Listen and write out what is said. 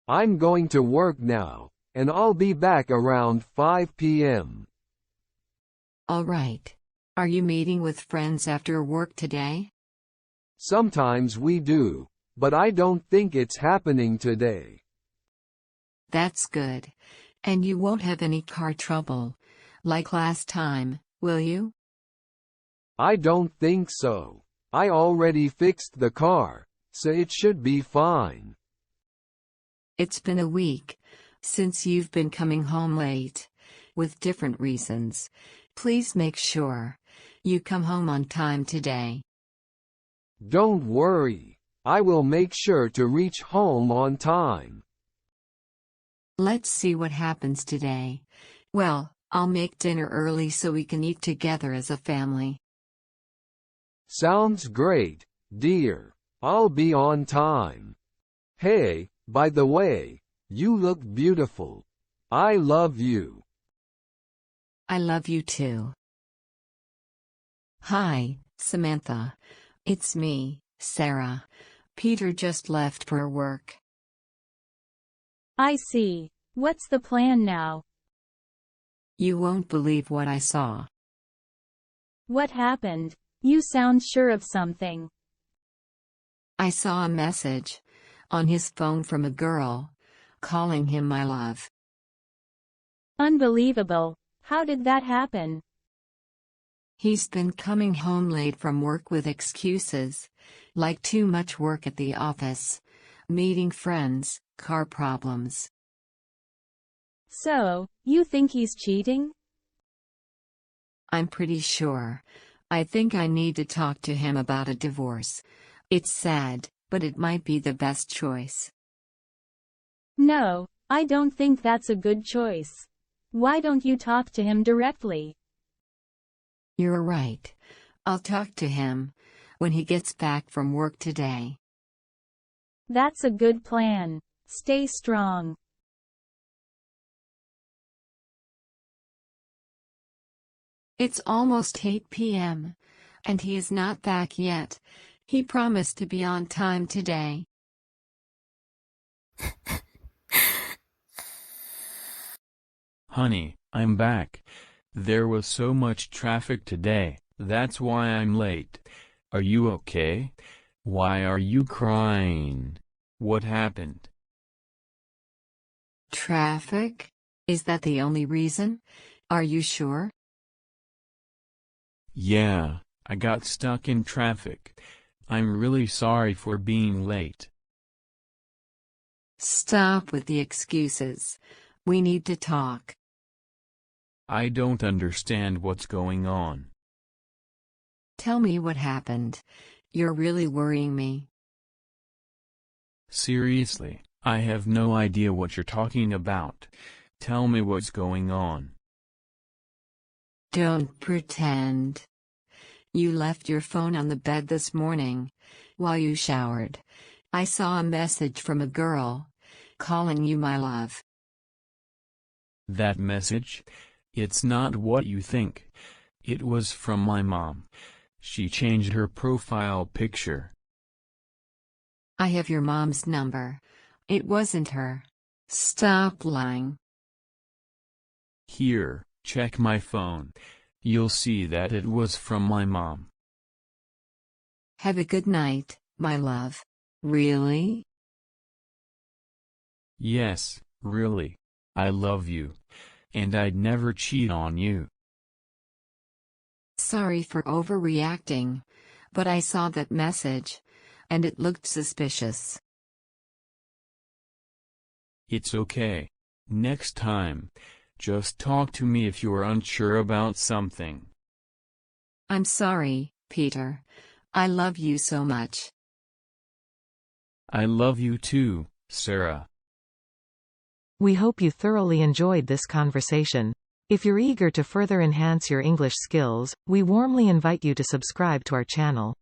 I'm going to work now, and I'll be back around 5 p.m. All right. Are you meeting with friends after work today? Sometimes we do, but I don't think it's happening today. That's good. And you won't have any car trouble, like last time, will you? I don't think so. I already fixed the car, so it should be fine. It's been a week since you've been coming home late, with different reasons. Please make sure you come home on time today. Don't worry. I will make sure to reach home on time. Let's see what happens today. Well, I'll make dinner early so we can eat together as a family. Sounds great, dear. I'll be on time. Hey, by the way, you look beautiful. I love you. I love you too. Hi, Samantha. It's me, Sarah. Peter just left for work. I see. What's the plan now? You won't believe what I saw. What happened? You sound sure of something. I saw a message on his phone from a girl calling him my love. Unbelievable. How did that happen? He's been coming home late from work with excuses, like too much work at the office, meeting friends, car problems. So, you think he's cheating? I'm pretty sure. I think I need to talk to him about a divorce. It's sad, but it might be the best choice. No, I don't think that's a good choice. Why don't you talk to him directly? You're right. I'll talk to him when he gets back from work today. That's a good plan. Stay strong. It's almost 8 p.m., and he is not back yet. He promised to be on time today. Honey, I'm back. There was so much traffic today, that's why I'm late. Are you okay? Why are you crying? What happened? Traffic? Is that the only reason? Are you sure? Yeah, I got stuck in traffic. I'm really sorry for being late. Stop with the excuses. We need to talk. I don't understand what's going on. Tell me what happened. You're really worrying me. Seriously, I have no idea what you're talking about. Tell me what's going on. Don't pretend. You left your phone on the bed this morning, while you showered. I saw a message from a girl, calling you my love. That message? It's not what you think. It was from my mom. She changed her profile picture. I have your mom's number. It wasn't her. Stop lying. Here, check my phone. You'll see that it was from my mom. Have a good night, my love. Really? Yes, really. I love you. And I'd never cheat on you. Sorry for overreacting, but I saw that message, and it looked suspicious. It's okay. Next time, just talk to me if you're unsure about something. I'm sorry, Peter. I love you so much. I love you too, Sarah. We hope you thoroughly enjoyed this conversation. If you're eager to further enhance your English skills, we warmly invite you to subscribe to our channel.